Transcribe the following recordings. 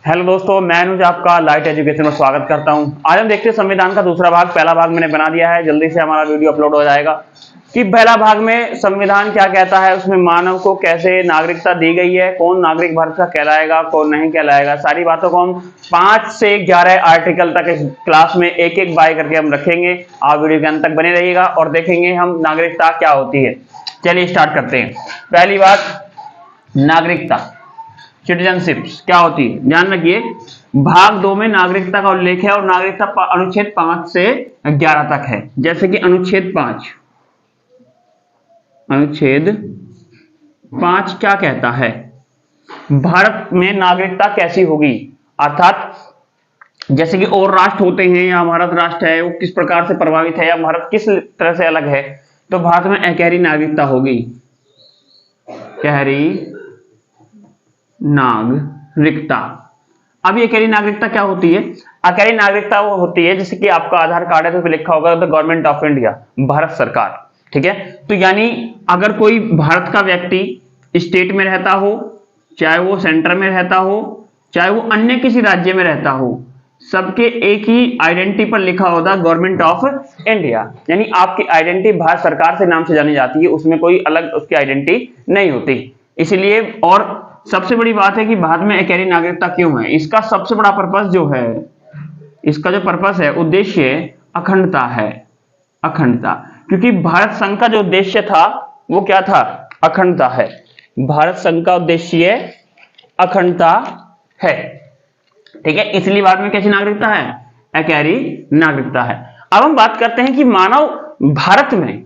Hello दोस्तों, मैं अनुज आपका लाइट एजुकेशन में स्वागत करता हूं। आज हम देखते हैं संविधान का दूसरा भाग। पहला भाग मैंने बना दिया है, जल्दी से हमारा वीडियो अपलोड हो जाएगा कि पहला भाग में संविधान क्या कहता है, उसमें मानव को कैसे नागरिकता दी गई है, कौन नागरिक भारत का कहलाएगा, कौन नहीं कहलाएगा। सारी बातों को हम 5 से 11 आर्टिकल तक इस क्लास में एक एक बाय करके हम रखेंगे। आप वीडियो के अंत तक बने रहिएगा और देखेंगे हम नागरिकता क्या होती है। चलिए स्टार्ट करते हैं। पहली बात, नागरिकता सिटीजनशिप क्या होती है, ध्यान रखिए। भाग 2 में नागरिकता का उल्लेख है और नागरिकता अनुच्छेद 5 से 11 तक है। जैसे कि अनुच्छेद 5 क्या कहता है, भारत में नागरिकता कैसी होगी, अर्थात जैसे कि और राष्ट्र होते हैं या भारत राष्ट्र है, वो किस प्रकार से प्रभावित है या भारत किस तरह से अलग है। तो भारत में अकेरी नागरिकता होगी, अकेरी नागरिकता। अब ये अकेली नागरिकता क्या होती है? अकेली नागरिकता वो होती है जैसे कि आपका आधार कार्ड है तो लिखा होगा the government of India, Bharat सरकार, ठीक है। तो यानी अगर कोई भारत का व्यक्ति स्टेट में रहता हो, चाहे वो सेंटर में रहता हो, चाहे वो अन्य किसी राज्य में रहता हो, सबके एक ही आइडेंटिटी पर लिखा होता गवर्नमेंट ऑफ इंडिया। यानी आपकी आइडेंटिटी भारत सरकार से नाम से जानी जाती है, उसमें कोई अलग उसकी आइडेंटिटी नहीं होती। इसलिए और सबसे बड़ी बात है कि भारत में अकेली नागरिकता क्यों है, इसका सबसे बड़ा पर्पस जो है, इसका जो पर्पस है, उद्देश्य अखंडता है। अखंडता, क्योंकि भारत संघ का जो उद्देश्य था वो क्या था? अखंडता है। भारत संघ का उद्देश्य अखंडता है, ठीक है। इसलिए भारत में कैसी नागरिकता है? अकेली नागरिकता है। अब हम बात करते हैं कि मानव भारत में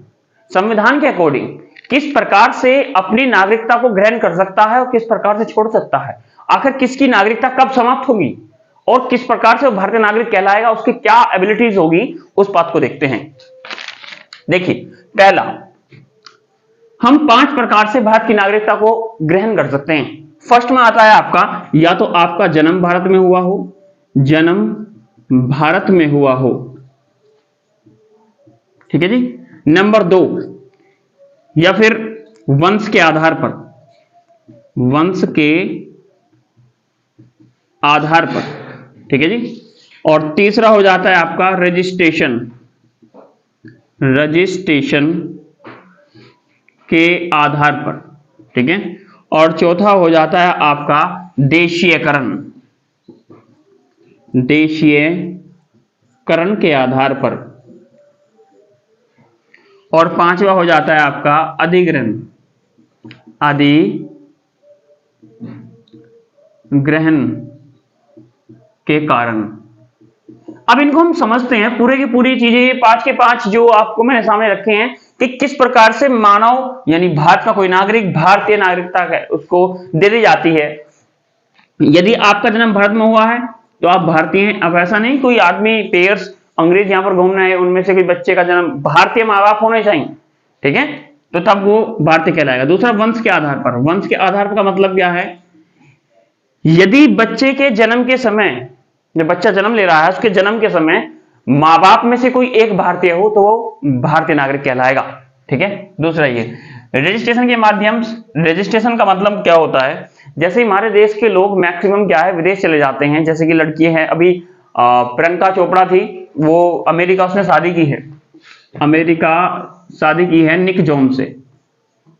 संविधान के अकॉर्डिंग किस प्रकार से अपनी नागरिकता को ग्रहण कर सकता है और किस प्रकार से छोड़ सकता है। आखिर किसकी नागरिकता कब समाप्त होगी और किस प्रकार से वो भारतीय नागरिक कहलाएगा, उसकी क्या एबिलिटीज होगी, उस बात को देखते हैं। देखिए, पहला, हम 5 प्रकार से भारत की नागरिकता को ग्रहण कर सकते हैं। फर्स्ट में आता है आपका, या तो आपका जन्म भारत में हुआ हो, जन्म भारत में हुआ हो, ठीक है जी। नंबर 2, या फिर वंश के आधार पर, वंश के आधार पर, ठीक है जी। और तीसरा हो जाता है आपका रजिस्ट्रेशन, रजिस्ट्रेशन के आधार पर, ठीक है। और चौथा हो जाता है आपका देशीयकरण, देशीयकरण के आधार पर। और 5वां हो जाता है आपका अधिग्रहण, अधिग्रहण के कारण। अब इनको हम समझते हैं, पूरे की पूरी चीजें, ये 5 के 5 जो आपको मैंने सामने रखे हैं कि किस प्रकार से मानव यानी भारत का कोई नागरिक भारतीय नागरिकता है उसको दे दी जाती है। यदि आपका जन्म भारत में हुआ है तो आप भारतीय हैं। अब ऐसा नहीं कोई आदमी पेयर्स अंग्रेज यहां पर घूमना है, उनमें से कोई बच्चे का जन्म भारतीय माँ बाप होने चाहिए, ठीक है, तो तब वो भारतीय कहलाएगा। दूसरा, वंश के आधार पर। वंश के आधार पर का मतलब क्या है? यदि बच्चे के जन्म के समय, जब बच्चा जन्म ले रहा है उसके जन्म के समय माँ बाप में से कोई एक भारतीय हो तो वो भारतीय नागरिक कहलाएगा, ठीक है। दूसरा, ये रजिस्ट्रेशन के माध्यम, रजिस्ट्रेशन का मतलब क्या होता है? जैसे हमारे देश के लोग मैक्सिमम क्या है, विदेश चले जाते हैं। जैसे कि लड़की है, अभी प्रियंका चोपड़ा थी, वो अमेरिका उसने शादी की है, अमेरिका शादी की है निक जोन्स से,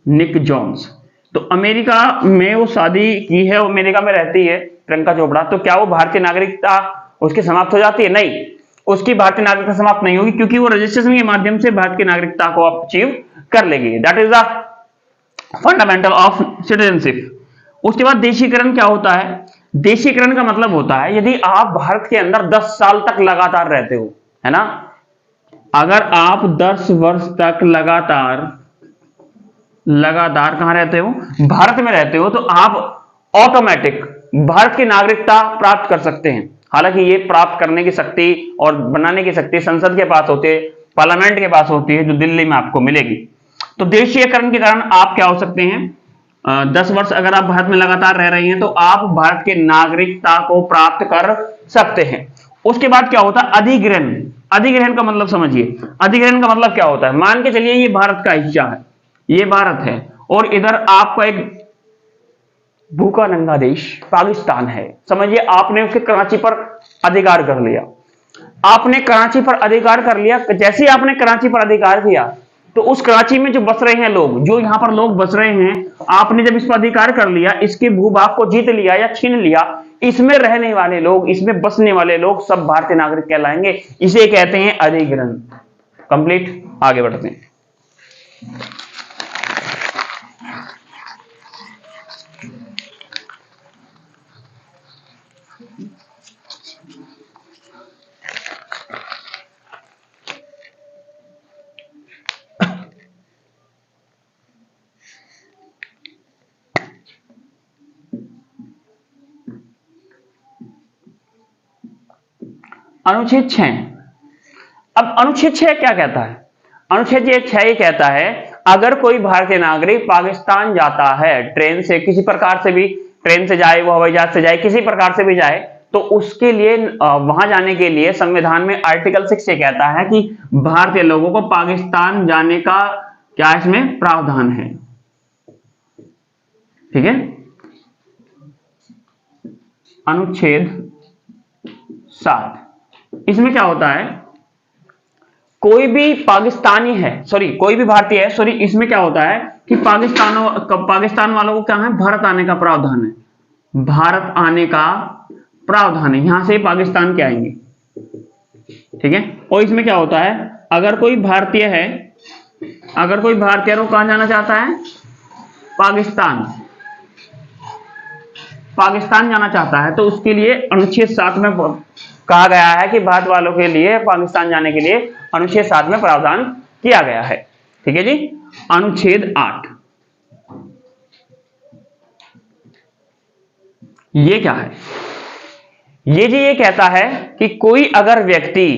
निक जोन्स। तो अमेरिका में वो शादी की है, अमेरिका में रहती है प्रियंका चोपड़ा। तो क्या वो भारतीय नागरिकता उसकी समाप्त हो जाती है? नहीं, उसकी भारतीय नागरिकता समाप्त नहीं होगी, क्योंकि वो रजिस्ट्रेशन के माध्यम से भारत की नागरिकता को अचीव कर लेगी। That is the fundamental of citizenship. उसके बाद देशीकरण क्या होता है? देशीकरण का मतलब होता है यदि आप भारत के अंदर 10 साल तक लगातार रहते हो, है ना, अगर आप 10 वर्ष तक लगातार कहां रहते हो? भारत में रहते हो, तो आप ऑटोमेटिक भारत की नागरिकता प्राप्त कर सकते हैं। हालांकि ये प्राप्त करने की शक्ति और बनाने की शक्ति संसद के पास होती है, पार्लियामेंट के पास होती है, जो दिल्ली में आपको मिलेगी। तो देशीयकरण के कारण आप क्या हो सकते हैं? 10 वर्ष अगर आप भारत में लगातार रह रहे हैं तो आप भारत के नागरिकता को प्राप्त कर सकते हैं। उसके बाद क्या होता है? अधिग्रहण। अधिग्रहण का मतलब समझिए, अधिग्रहण का मतलब क्या होता है? मान के चलिए ये भारत का हिस्सा है, ये भारत है, और इधर आपका एक भूखा नंगा देश पाकिस्तान है। समझिए आपने उसके कराची पर अधिकार कर लिया, आपने कराची पर अधिकार कर लिया। जैसे ही आपने कराची पर अधिकार किया तो उस कराची में जो बस रहे हैं लोग, जो यहां पर लोग बस रहे हैं, आपने जब इस पर अधिकार कर लिया, इसके भूभाग को जीत लिया या छीन लिया, इसमें रहने वाले लोग, इसमें बसने वाले लोग सब भारतीय नागरिक कहलाएंगे। इसे कहते हैं अधिग्रहण। कंप्लीट, आगे बढ़ते हैं। अनुच्छेद 6। अब अनुच्छेद 6 क्या कहता है? अनुच्छेद 6 ये कहता है अगर कोई भारतीय नागरिक पाकिस्तान जाता है ट्रेन से, किसी प्रकार से भी, ट्रेन से जाए, वो हवाई जहाज से जाए, किसी प्रकार से भी जाए, तो उसके लिए वहां जाने के लिए संविधान में आर्टिकल 6 ये कहता है कि भारतीय लोगों को पाकिस्तान जाने का क्या इसमें प्रावधान है। ठीक है, अनुच्छेद 7, इसमें क्या होता है, कोई भी पाकिस्तानी है, सॉरी कोई भी भारतीय है, सॉरी इसमें क्या होता है कि पाकिस्तान वालों को क्या है, भारत आने का प्रावधान है। भारत आने का प्रावधान है, यहां से पाकिस्तान के आएंगे। ठीक है, और इसमें क्या होता है, अगर कोई भारतीय है, अगर कोई भारतीय को कहां जाना चाहता है, पाकिस्तान, पाकिस्तान जाना चाहता है, तो उसके लिए अनुच्छेद 7 में कहा गया है कि भारत वालों के लिए पाकिस्तान जाने के लिए अनुच्छेद 7 में प्रावधान किया गया है। ठीक है जी। अनुच्छेद 8 ये क्या है? ये जी ये कहता है कि कोई अगर व्यक्ति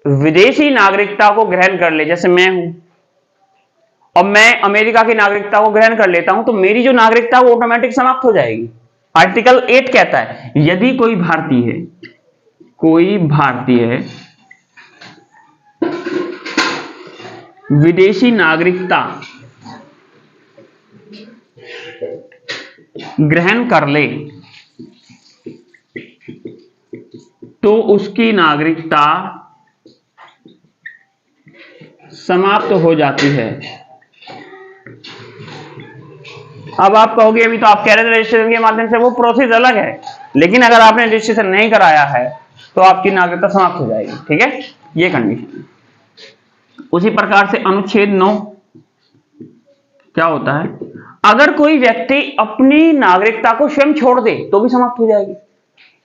विदेशी नागरिकता को ग्रहण कर ले, जैसे मैं हूं और मैं अमेरिका की नागरिकता को ग्रहण कर लेता हूं, तो मेरी जो नागरिकता वो ऑटोमेटिक समाप्त हो जाएगी। आर्टिकल 8 कहता है यदि कोई भारतीय विदेशी नागरिकता ग्रहण कर ले तो उसकी नागरिकता समाप्त हो जाती है। अब आप कहोगे अभी तो आप कह रहे थे रजिस्ट्रेशन के माध्यम से, वो प्रोसेस अलग है, लेकिन अगर आपने रजिस्ट्रेशन नहीं कराया है तो आपकी नागरिकता समाप्त हो जाएगी। ठीक है, ये कंडीशन। उसी प्रकार से अनुच्छेद 9 क्या होता है, अगर कोई व्यक्ति अपनी नागरिकता को स्वयं छोड़ दे तो भी समाप्त हो जाएगी।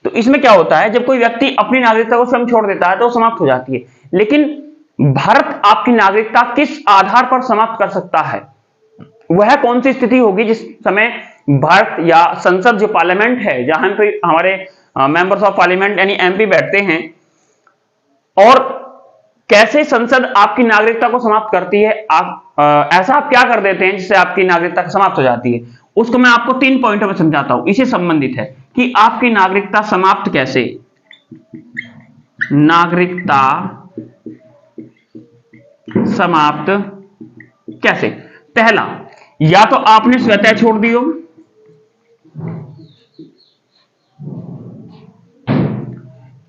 तो इसमें क्या होता है, जब कोई व्यक्ति अपनी नागरिकता को स्वयं छोड़ देता है तो समाप्त हो जाती है, लेकिन भारत आपकी नागरिकता किस आधार पर समाप्त कर सकता है, वह कौन सी स्थिति होगी जिस समय भारत या संसद जो पार्लियामेंट है, जहां पे हमारे मेंबर्स ऑफ पार्लियामेंट यानी एमपी बैठते हैं, और कैसे संसद आपकी नागरिकता को समाप्त करती है, ऐसा आप क्या कर देते हैं जिससे आपकी नागरिकता समाप्त हो जाती है, उसको मैं आपको 3 पॉइंटों में समझाता हूं। इसे संबंधित है कि आपकी नागरिकता समाप्त कैसे, नागरिकता समाप्त कैसे। पहला, या तो आपने स्वतः छोड़ दियो,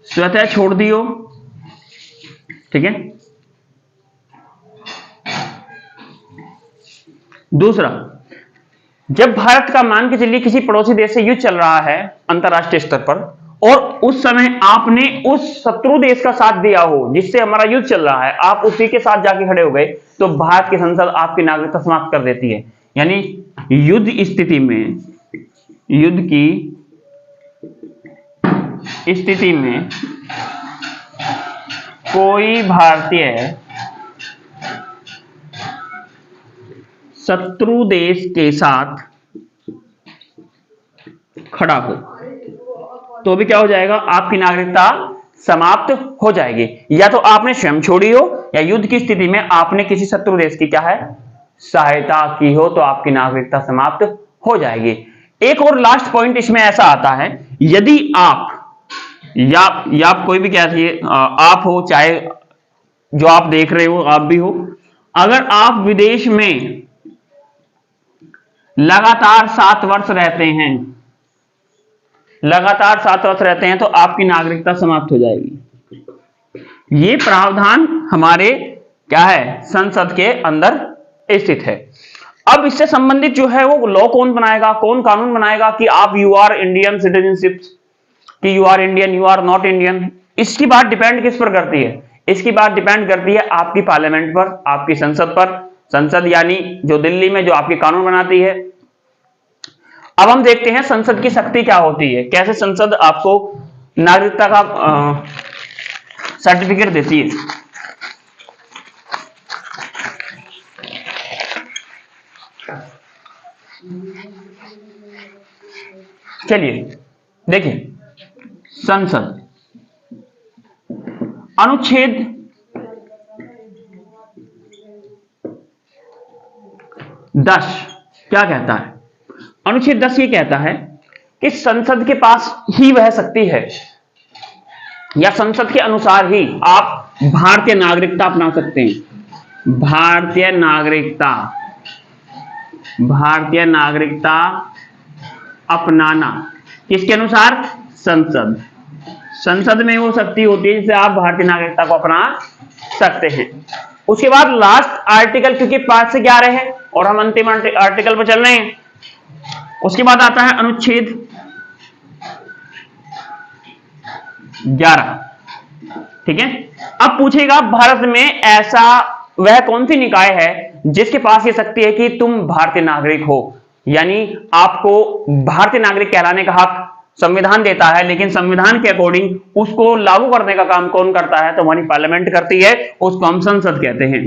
स्वतः छोड़ दियो, ठीक है। दूसरा, जब भारत का मान के चलिए किसी पड़ोसी देश से युद्ध चल रहा है अंतरराष्ट्रीय स्तर पर, और उस समय आपने उस शत्रु देश का साथ दिया हो जिससे हमारा युद्ध चल रहा है, आप उसी के साथ जाके खड़े हो गए, तो भारत की संसद आपकी नागरिकता समाप्त कर देती है। यानी युद्ध स्थिति में, युद्ध की स्थिति में कोई भारतीय शत्रु देश के साथ खड़ा हो तो भी क्या हो जाएगा, आपकी नागरिकता समाप्त हो जाएगी। या तो आपने स्वयं छोड़ी हो, या युद्ध की स्थिति में आपने किसी शत्रु देश की क्या है, सहायता की हो, तो आपकी नागरिकता समाप्त हो जाएगी। एक और लास्ट पॉइंट इसमें ऐसा आता है, यदि आप या कोई भी क्या चाहिए, आप हो चाहे जो आप देख रहे हो आप भी हो, अगर आप विदेश में लगातार 7 वर्ष रहते हैं, लगातार 7 वर्ष रहते हैं तो आपकी नागरिकता समाप्त हो जाएगी। ये प्रावधान हमारे क्या है, संसद के अंदर स्थित है। अब इससे संबंधित जो है वो लॉ कौन बनाएगा, कौन कानून बनाएगा कि आप यू आर इंडियन सिटीजनशिप, कि you are Indian, you are not Indian, इसकी बात डिपेंड किस पर करती है, इसकी बात डिपेंड करती है आपकी पार्लियामेंट पर, आपकी संसद पर। संसद यानी जो दिल्ली में जो आपके कानून बनाती है। अब हम देखते हैं संसद की शक्ति क्या होती है, कैसे संसद आपको नागरिकता का सर्टिफिकेट देती है। चलिए देखिए, संसद अनुच्छेद 10 क्या कहता है, अनुच्छेद 10 ये कहता है कि संसद के पास ही वह शक्ति है या संसद के अनुसार ही आप भारतीय नागरिकता अपना सकते हैं। भारतीय नागरिकता, भारतीय नागरिकता अपनाना किसके अनुसार, संसद, संसद में वो शक्ति होती है जिससे आप भारतीय नागरिकता को अपना सकते हैं। उसके बाद लास्ट आर्टिकल, क्योंकि 5 से 11 है और हम अंतिम आर्टिकल पर चल रहे हैं, उसके बाद आता है अनुच्छेद 11। ठीक है, अब पूछेगा भारत में ऐसा वह कौन सी निकाय है जिसके पास ये शक्ति है कि तुम भारतीय नागरिक हो, यानी आपको भारतीय नागरिक कहलाने का हक संविधान देता है, लेकिन संविधान के अकॉर्डिंग उसको लागू करने का काम कौन करता है, तो हमारी पार्लियामेंट करती है, उसको हम संसद कहते हैं।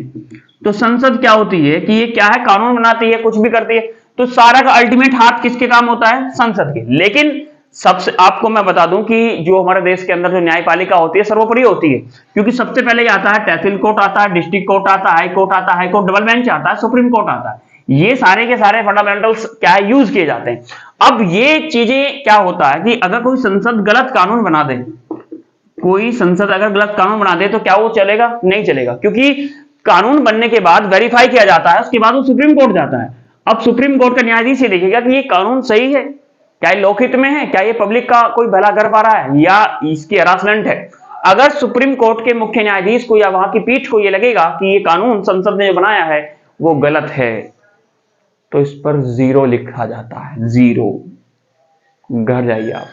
तो संसद क्या होती है कि ये क्या है, कानून बनाती है, कुछ भी करती है, तो सारा का अल्टीमेट हाथ किसके काम होता है, संसद के। लेकिन सबसे आपको मैं बता दूं कि जो हमारे देश के अंदर जो न्यायपालिका होती है सर्वोपरि होती है, क्योंकि सबसे पहले आता है तहसील कोर्ट, आता है डिस्ट्रिक्ट कोर्ट, आता है हाई कोर्ट, आता है हाई कोर्ट डबल बेंच, आता है सुप्रीम कोर्ट, आता है। ये सारे के सारे फंडामेंटल्स क्या है, यूज किए जाते हैं। अब ये चीजें क्या होता है कि अगर कोई संसद गलत कानून बना दे, कोई संसद अगर गलत कानून बना दे तो क्या वो चलेगा, नहीं चलेगा, क्योंकि कानून बनने के बाद वेरीफाई किया जाता है, उसके बाद वो सुप्रीम कोर्ट जाता है। अब सुप्रीम कोर्ट का न्यायाधीश ये देखेगा कि ये कानून सही है, क्या ये लोकहित में है, क्या ये पब्लिक का कोई भला कर पा रहा है या इसकी हरासमेंट है। अगर सुप्रीम कोर्ट के मुख्य न्यायाधीश को या वहां की पीठ को ये लगेगा कि ये कानून संसद ने जो बनाया है वो गलत है, तो इस पर 0 लिखा जाता है, 0। घर जाइए आप,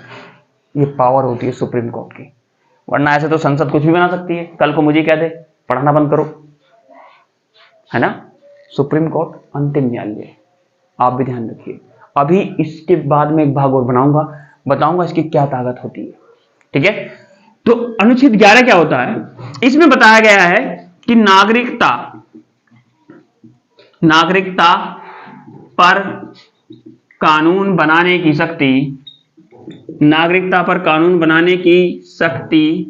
ये पावर होती है सुप्रीम कोर्ट की, वरना ऐसे तो संसद कुछ भी बना सकती है, कल को मुझे कह दे पढ़ना बंद करो, है ना। सुप्रीम कोर्ट अंतिम न्यायालय, आप भी ध्यान रखिए। अभी इसके बाद में एक भाग और बताऊंगा इसकी क्या ताकत होती है। ठीक है, तो अनुच्छेद 11 क्या होता है, इसमें बताया गया है कि नागरिकता पर कानून बनाने की शक्ति, नागरिकता पर कानून बनाने की शक्ति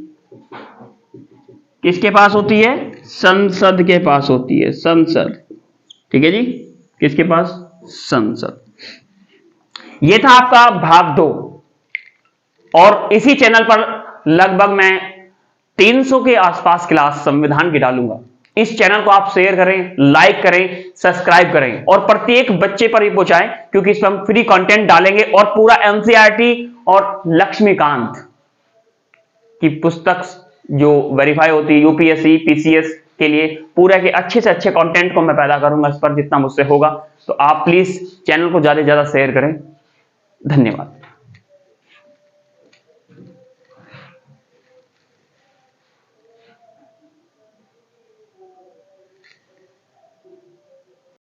किसके पास होती है, संसद के पास होती है, संसद। ठीक है जी, किसके पास, संसद। ये था आपका भाग 2, और इसी चैनल पर लगभग मैं 300 के आसपास क्लास संविधान की डालूंगा। इस चैनल को आप शेयर करें, लाइक करें, सब्सक्राइब करें और प्रत्येक बच्चे पर ये पहुंचाएं, क्योंकि इस पर हम फ्री कंटेंट डालेंगे और पूरा एनसीईआरटी और लक्ष्मीकांत की पुस्तक जो वेरीफाई होती है यूपीएससी पीसीएस के लिए, पूरा के अच्छे से अच्छे कंटेंट को मैं पैदा करूंगा इस पर जितना मुझसे होगा। तो आप प्लीज चैनल को ज्यादा से ज्यादा शेयर करें। धन्यवाद।